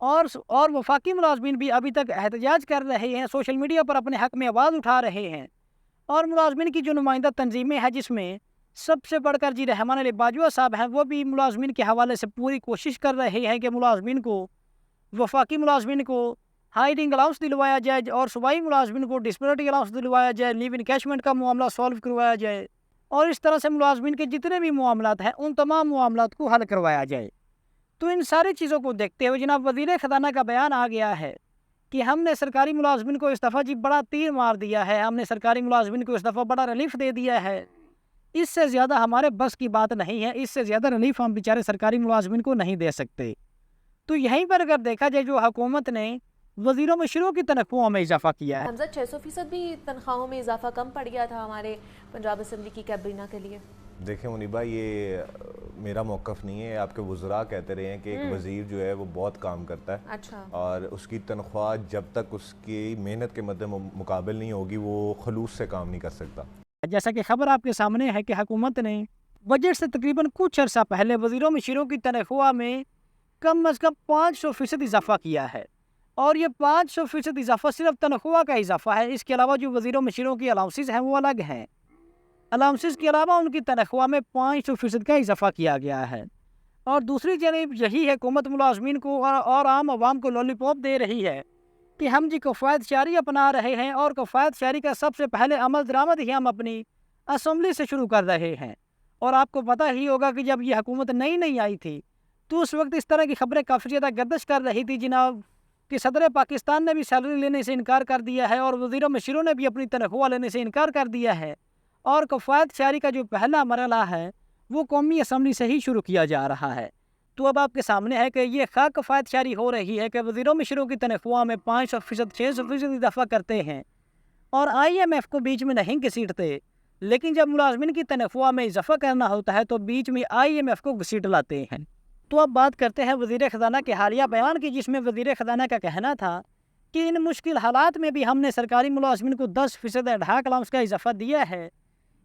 اور وفاقی ملازمین بھی ابھی تک احتجاج کر رہے ہیں، سوشل میڈیا پر اپنے حق میں آواز اٹھا رہے ہیں، اور ملازمین کی جو نمائندہ تنظیمیں ہیں جس میں سب سے بڑھ کر جی رحمان علی باجوہ صاحب ہیں، وہ بھی ملازمین کے حوالے سے پوری کوشش کر رہے ہیں کہ ملازمین کو، وفاقی ملازمین کو ہائرنگ الاؤنس دلوایا جائے اور صوبائی ملازمین کو ڈسپلٹی الاؤنس دلوایا جائے، لیو انکیشمنٹ کا معاملہ سالو کروایا جائے، اور اس طرح سے ملازمین کے جتنے بھی معاملات ہیں ان تمام معاملات کو حل کروایا جائے۔ تو ان ساری چیزوں کو دیکھتے ہوئے جناب وزیر خزانہ کا بیان آ گیا ہے کہ ہم نے سرکاری ملازمین کو اس دفعہ جی بڑا تیر مار دیا ہے، ہم نے سرکاری ملازمین کو اس دفعہ بڑا ریلیف دے دیا ہے، اس سے زیادہ ہمارے بس کی بات نہیں ہے، اس سے زیادہ ریلیف ہم بیچارے سرکاری ملازمین کو نہیں دے سکتے۔ تو یہیں پر اگر دیکھا جائے جو حکومت نے وزیروں مشیروں کی تنخواہوں میں اضافہ کیا ہے، حمزہ 600% بھی تنخواہوں میں اضافہ کم پڑ گیا تھا ہمارے پنجاب اسمبلی کی کابینہ کے لیے۔ دیکھیں منیبہ، یہ میرا موقف نہیں ہے، آپ کے وزراء کہتے رہے ہیں کہ ایک وزیر جو ہے وہ بہت کام کرتا ہے، اچھا، اور اس کی تنخواہ جب تک اس کی محنت کے مقابل نہیں ہوگی وہ خلوص سے کام نہیں کر سکتا۔ جیسا کہ خبر آپ کے سامنے ہے کہ حکومت نے بجٹ سے تقریباً کچھ عرصہ پہلے وزیروں مشیروں کی تنخواہ میں کم از کم 500% اضافہ کیا ہے، اور یہ 500% اضافہ صرف تنخواہ کا اضافہ ہے۔ اس کے علاوہ جو وزیروں مشیروں کی الاؤنسز ہیں وہ الگ ہیں، الاؤنسز کے علاوہ ان کی تنخواہ میں 500% کا اضافہ کیا گیا ہے۔ اور دوسری جانب یہی حکومت ملازمین کو اور عام عوام کو لولی پاپ دے رہی ہے کہ ہم جی کفایت شعاری اپنا رہے ہیں، اور کفایت شعاری کا سب سے پہلے عمل درآمد ہی ہم اپنی اسمبلی سے شروع کر رہے ہیں۔ اور آپ کو پتہ ہی ہوگا کہ جب یہ حکومت نئی آئی تھی تو اس وقت اس طرح کی خبریں کافی زیادہ گردش کر رہی تھی جناب کہ صدر پاکستان نے بھی سیلری لینے سے انکار کر دیا ہے، اور وزیروں مشیروں نے بھی اپنی تنخواہ لینے سے انکار کر دیا ہے، اور کفایت شعاری کا جو پہلا مرحلہ ہے وہ قومی اسمبلی سے ہی شروع کیا جا رہا ہے۔ تو اب آپ کے سامنے ہے کہ یہ خواہ کفایت شعاری ہو رہی ہے کہ وزیروں مشیروں کی تنخواہ میں 500%، 600% اضافہ کرتے ہیں، اور IMF کو بیچ میں نہیں گھسیٹتے، لیکن جب ملازمین کی تنخواہ میں اضافہ کرنا ہوتا ہے تو بیچ میں IMF کو گھسیٹ لاتے ہیں۔ تو اب بات کرتے ہیں وزیر خزانہ کے حالیہ بیان کی، جس میں وزیر خزانہ کا کہنا تھا کہ ان مشکل حالات میں بھی ہم نے سرکاری ملازمین کو 10% ایڈہاک الاؤنس کا اضافہ دیا ہے۔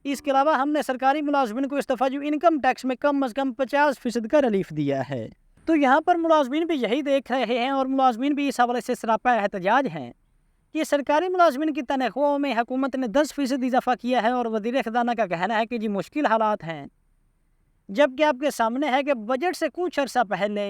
اس کے علاوہ ہم نے سرکاری ملازمین کو اس دفعہ جو انکم ٹیکس میں کم از کم 50% کا ریلیف دیا ہے۔ تو یہاں پر ملازمین بھی یہی دیکھ رہے ہیں، اور ملازمین بھی اس حوالے سے سراپا احتجاج ہیں کہ سرکاری ملازمین کی تنخواہوں میں حکومت نے 10% اضافہ کیا ہے، اور وزیر خزانہ کا کہنا ہے کہ جی مشکل حالات ہیں، جبکہ آپ کے سامنے ہے کہ بجٹ سے کچھ عرصہ پہلے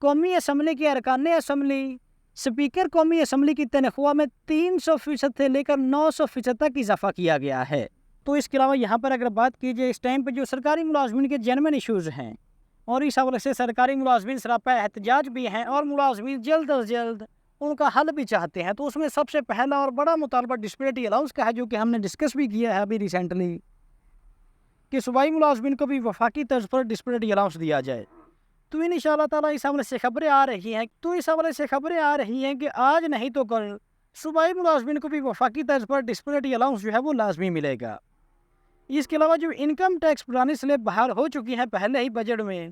قومی اسمبلی کے ارکان اسمبلی، اسپیکر قومی اسمبلی کی تنخواہ میں 300% سے لے کر 900% تک اضافہ کیا گیا ہے۔ تو اس کے علاوہ یہاں پر اگر بات کی جائے اس ٹائم پہ جو سرکاری ملازمین کے جینوئن ایشوز ہیں، اور اس حوالے سے سرکاری ملازمین سراپا احتجاج بھی ہیں، اور ملازمین جلد از جلد ان کا حل بھی چاہتے ہیں، تو اس میں سب سے پہلا اور بڑا مطالبہ ڈسپلٹی الاؤنس کا ہے، جو کہ ہم نے ڈسکس بھی کیا ہے ابھی ریسنٹلی، کہ صوبائی ملازمین کو بھی وفاقی طرز پر ڈسپلٹی الاؤنس دیا جائے۔ تو انشاءاللہ تعالیٰ اس حوالے سے خبریں آ رہی ہیں کہ آج نہیں تو کل صوبائی ملازمین کو بھی وفاقی طرز پر ڈسپلٹی الاؤنس جو ہے وہ لازمی ملے گا۔ اس کے علاوہ جو انکم ٹیکس پرانی سلیب بحال ہو چکی ہے پہلے ہی بجٹ میں،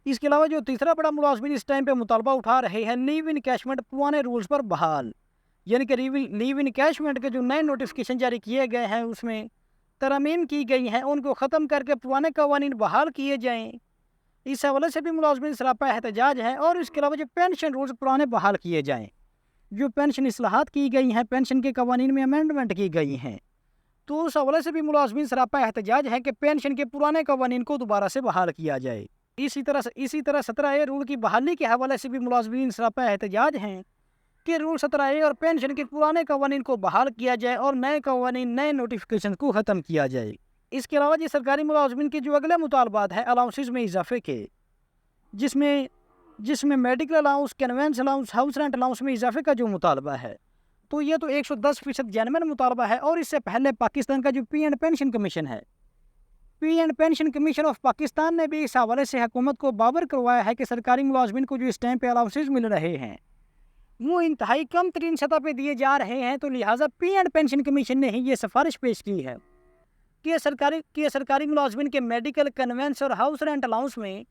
اس کے علاوہ جو تیسرا بڑا ملازمین اس ٹائم پہ مطالبہ اٹھا رہے ہیں، لیو انکیشمنٹ پرانے رولز پر بحال، یعنی کہ لیو انکیشمنٹ کے جو نئے نوٹیفیکیشن جاری کیے گئے ہیں اس میں ترامیم کی گئی ہیں، ان کو ختم کر کے پرانے قوانین بحال کیے جائیں۔ اس حوالے سے بھی ملازمین سراپا احتجاج ہیں، اور اس کے علاوہ جو پینشن رولز پرانے بحال کیے جائیں، جو پینشن اصلاحات کی گئی ہیں، پینشن کے قوانین میں امینڈمنٹ کی گئی ہیں، تو اس حوالے سے بھی ملازمین سراپا احتجاج ہے کہ پینشن کے پرانے قوانین کو دوبارہ سے بحال کیا جائے۔ اسی طرح 17A رول کی بحالی کے حوالے سے بھی ملازمین سراپا احتجاج ہیں کہ رول 17A اور پینشن کے پرانے قوانین کو بحال کیا جائے، اور نئے قوانین، نئے نوٹیفیکیشن کو ختم کیا جائے۔ اس کے علاوہ سرکاری ملازمین کے جو اگلے مطالبات ہیں الاؤنسز میں اضافے کے، جس میں medical allowance, conveyance allowance, house rent allowance میں اضافے کا جو مطالبہ ہے، تو یہ تو 110% جینوئن مطالبہ ہے۔ اور اس سے پہلے پاکستان کا جو پی اینڈ پینشن کمیشن ہے، P and pension commission of Pakistan نے بھی اس حوالے سے حکومت کو باور کروایا ہے کہ سرکاری ملازمین کو جو اس ٹائم پہ الاؤنسز مل رہے ہیں وہ انتہائی کم ترین سطح پہ دیے جا رہے ہیں، تو لہٰذا پی اینڈ پینشن کمیشن نے ہی یہ سفارش پیش کی ہے کہ سرکاری ملازمین کے میڈیکل، کنوینس اور ہاؤس رینٹ الاؤنس میں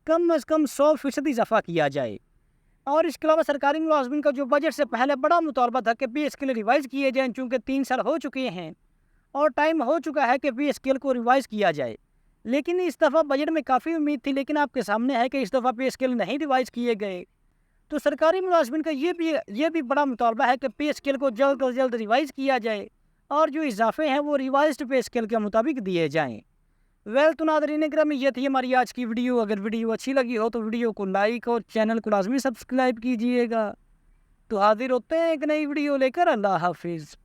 کم از کم 100% اضافہ کیا جائے۔ اور اس کے علاوہ سرکاری ملازمین کا جو بجٹ سے پہلے بڑا مطالبہ تھا کہ پی اسکیل ریوائز کیے جائیں، چونکہ 3 سال ہو چکے ہیں اور ٹائم ہو چکا ہے کہ پی اسکیل کو ریوائز کیا جائے، لیکن اس دفعہ بجٹ میں کافی امید تھی، لیکن آپ کے سامنے ہے کہ اس دفعہ پی اسکیل نہیں ریوائز کیے گئے، تو سرکاری ملازمین کا یہ بھی بڑا مطالبہ ہے کہ پے اسکیل کو جلد از جلد ریوائز کیا جائے اور جو اضافے ہیں وہ ریوائزڈ پے اسکیل کے مطابق دیے جائیں۔ تو ناظرین گرامی، یہ تھی ہماری آج کی ویڈیو۔ اگر ویڈیو اچھی لگی ہو تو ویڈیو کو لائک اور چینل کو لازمی سبسکرائب کیجیے گا۔ تو حاضر ہوتے ہیں ایک نئی ویڈیو لے کر۔ اللہ حافظ۔